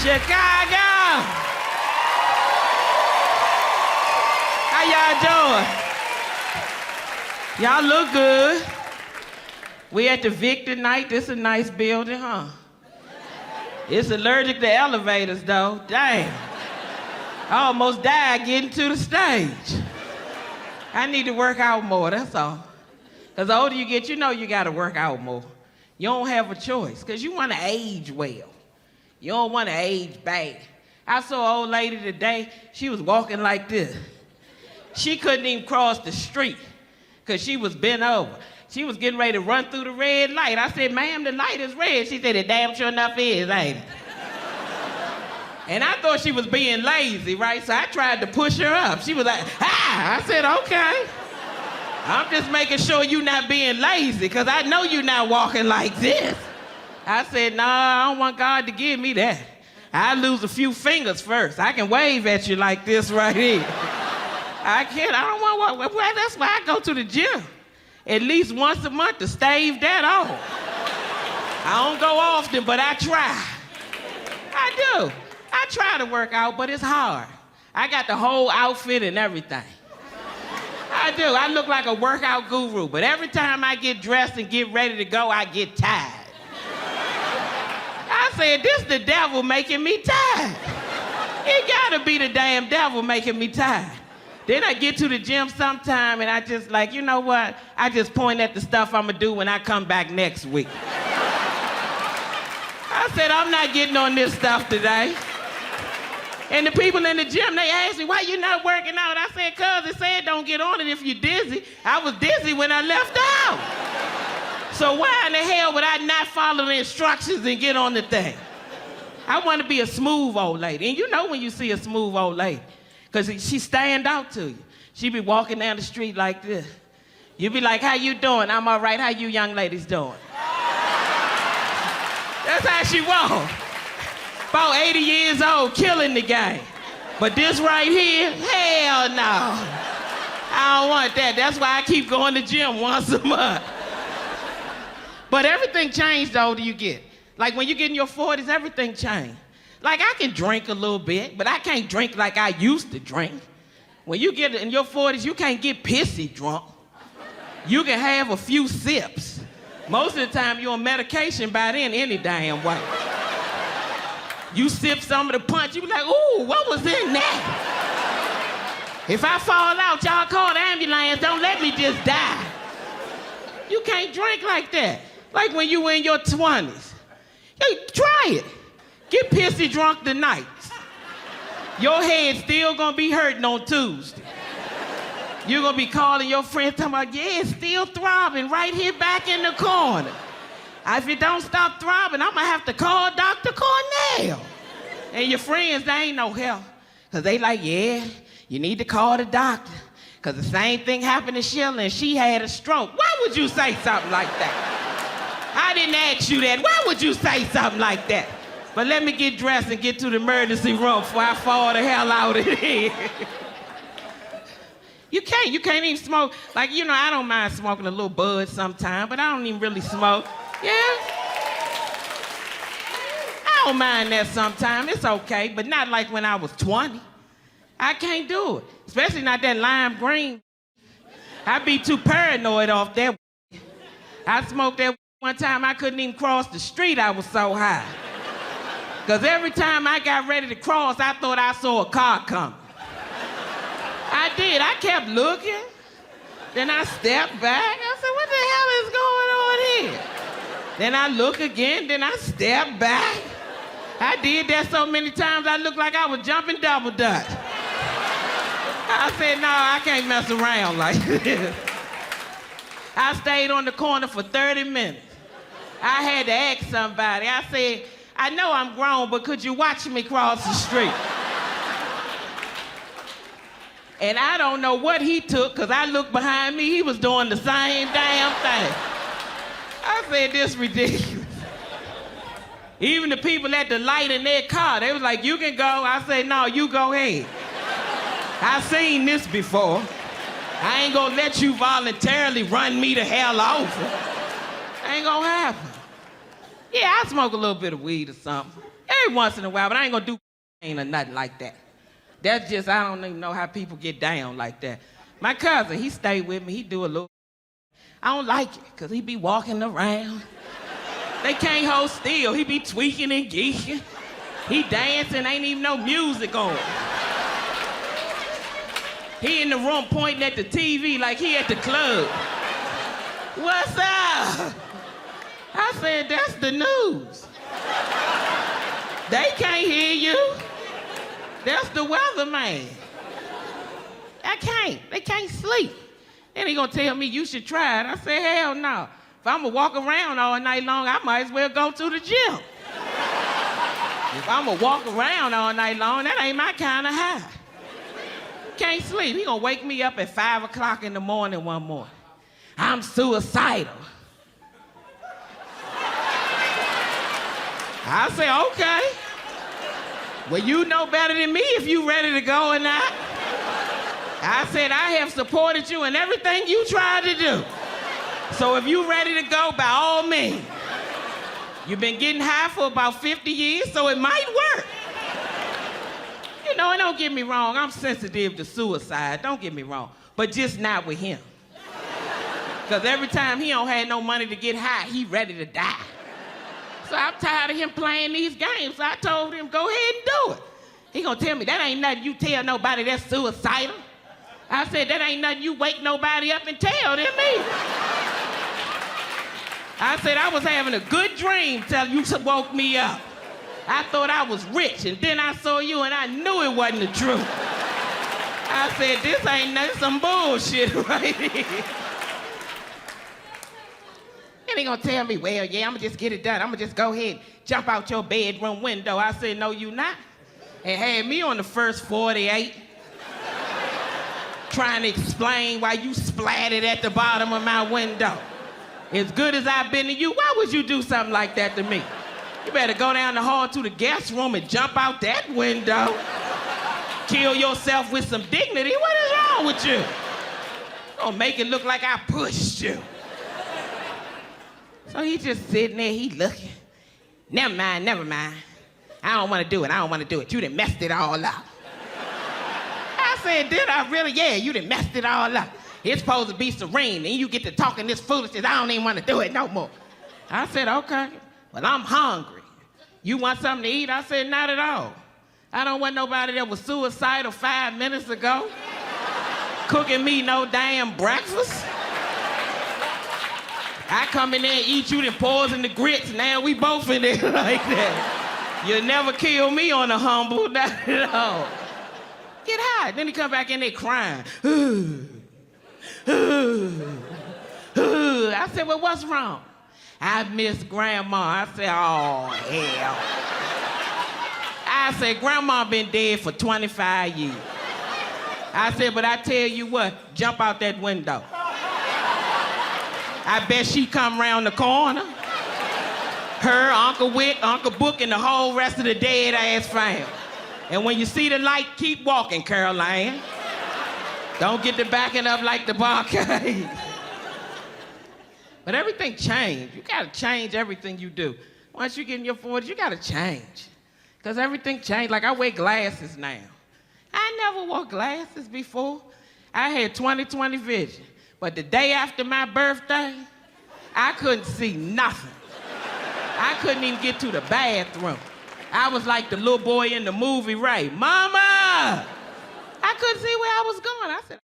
Chicago! How y'all doing? Y'all look good. We at the Victor night. This is a nice building, huh? It's allergic to elevators, though. Damn. I almost died getting to the stage. I need to work out more, that's all. Because the older you get, you know you got to work out more. You don't have a choice, because you want to age well. You don't want to age bad. I saw an old lady today, she was walking like this. She couldn't even cross the street because she was bent over. She was getting ready to run through the red light. I said, ma'am, the light is red. She said, it damn sure enough is, ain't it? And I thought she was being lazy, right? So I tried to push her up. She was like, ah! I said, okay. I'm just making sure you're not being lazy because I know you're not walking like this. I said, nah, I don't want God to give me that. I lose a few fingers first. I can wave at you like this right here. I can't, I don't want to, well, that's why I go to the gym. At least once a month to stave that off. I don't go often, but I try. I do. I try to work out, but it's hard. I got the whole outfit and everything. I do. I look like a workout guru, but every time I get dressed and get ready to go, I get tired. I said, this the devil making me tired. It gotta be the damn devil making me tired. Then I get to the gym sometime and I just like, you know what? I just point at the stuff I'm gonna do when I come back next week. I said, I'm not getting on this stuff today. And the people in the gym, they asked me, why you not working out? I said, cause it said don't get on it if you're dizzy. I was dizzy when I left out. So why in the hell would I not follow the instructions and get on the thing? I want to be a smooth old lady. And you know when you see a smooth old lady, because she stand out to you. She be walking down the street like this. You be like, how you doing? I'm all right. How you young ladies doing? That's how she walk. About 80 years old, killing the game. But this right here, hell no. I don't want that. That's why I keep going to the gym once a month. But everything changed the older you get. Like when you get in your 40s, everything changed. Like I can drink a little bit, but I can't drink like I used to drink. When you get in your 40s, you can't get pissy drunk. You can have a few sips. Most of the time, you're on medication by then any damn way. You sip some of the punch, you be like, ooh, what was in that? If I fall out, y'all call the ambulance, don't let me just die. You can't drink like that. Like when you in your 20s. Hey, try it. Get pissy drunk tonight. Your head's still gonna be hurting on Tuesday. You're gonna be calling your friends talking about, yeah, it's still throbbing right here back in the corner. If it don't stop throbbing, I'm gonna have to call Dr. Cornell. And your friends, they ain't no help. Cause they like, yeah, you need to call the doctor. Cause the same thing happened to Sheila and she had a stroke. Why would you say something like that? I didn't ask you that. Why would you say something like that? But let me get dressed and get to the emergency room before I fall the hell out of here. You can't even smoke. Like, you know, I don't mind smoking a little bud sometime, but I don't even really smoke. Yeah? I don't mind that sometimes, it's okay, but not like when I was 20. I can't do it, especially not that lime green. I'd be too paranoid off that. I smoked that one time, I couldn't even cross the street, I was so high. Because every time I got ready to cross, I thought I saw a car coming. I did, I kept looking. Then I stepped back, I said, what the hell is going on here? Then I look again, then I step back. I did that so many times, I looked like I was jumping double dutch. I said, no, I can't mess around like this. I stayed on the corner for 30 minutes. I had to ask somebody. I said, I know I'm grown, but could you watch me cross the street? And I don't know what he took, because I looked behind me, he was doing the same damn thing. I said, this ridiculous. Even the people at the light in their car, they was like, you can go. I said, no, you go ahead. I've seen this before. I ain't gonna let you voluntarily run me the hell over. Ain't gonna happen. Yeah, I smoke a little bit of weed or something. every once in a while, but I ain't gonna do or nothing like that. That's just, I don't even know how people get down like that. My cousin, he stayed with me, he do a little. I don't like it, because he be walking around. They can't hold still, he be tweaking and geeking. He dancing, ain't even no music on. He in the room pointing at the TV like he at the club. What's up? I said, that's the news. They can't hear you. That's the weatherman. They can't sleep. Then he gonna tell me you should try it. I said, hell no. If I'm gonna walk around all night long, I might as well go to the gym. If I'm gonna walk around all night long, that ain't my kind of high. Can't sleep. He gonna wake me up at 5 o'clock in the morning one morning. I'm suicidal. I say, okay. Well, you know better than me if you ready to go or not. I said, I have supported you in everything you tried to do. So if you ready to go, by all means. You've been getting high for about 50 years, so it might work. You know, and don't get me wrong, I'm sensitive to suicide, don't get me wrong, but just not with him. Because every time he don't have no money to get high, he ready to die. So I'm tired of him playing these games, so I told him, go ahead and do it. He gonna tell me, that ain't nothing you tell nobody that's suicidal. I said, that ain't nothing you wake nobody up and tell them either. I said, I was having a good dream till you woke me up. I thought I was rich, and then I saw you, and I knew it wasn't the truth. I said, this ain't nothing, some bullshit right here. And he gonna tell me, well, yeah, I'm gonna just get it done. I'm gonna just go ahead and jump out your bedroom window. I said, no, you not. And had me on the first 48, trying to explain why you splattered at the bottom of my window. As good as I've been to you, why would you do something like that to me? You better go down the hall to the guest room and jump out that window. Kill yourself with some dignity. What is wrong with you? Gonna make it look like I pushed you. So he just sitting there, he looking. Never mind. I don't wanna do it. You done messed it all up. I said, did I really? Yeah, you done messed it all up. It's supposed to be serene, and you get to talking this foolishness. I don't even want to do it no more. I said, okay, well, I'm hungry. You want something to eat? I said, not at all. I don't want nobody that was suicidal 5 minutes ago cooking me no damn breakfast. I come in there and eat you, then poison the grits, now we both in there like that. You'll never kill me on the humble, not at all. Get high. Then he come back in there crying. I said, well, what's wrong? I miss Grandma. I said, oh, hell. I said, Grandma been dead for 25 years. I said, but I tell you what, jump out that window. I bet she come around the corner. Her, Uncle Wick, Uncle Book, and the whole rest of the dead ass family. And when you see the light, keep walking, Caroline. Don't get to backing up like the barcade. But everything changed. You gotta change everything you do. Once you get in your 40s, you gotta change. Because everything changed. Like I wear glasses now. I never wore glasses before. I had 20/20 vision. But the day after my birthday, I couldn't see nothing. I couldn't even get to the bathroom. I was like the little boy in the movie, Ray. Mama! I couldn't see where I was going. I said,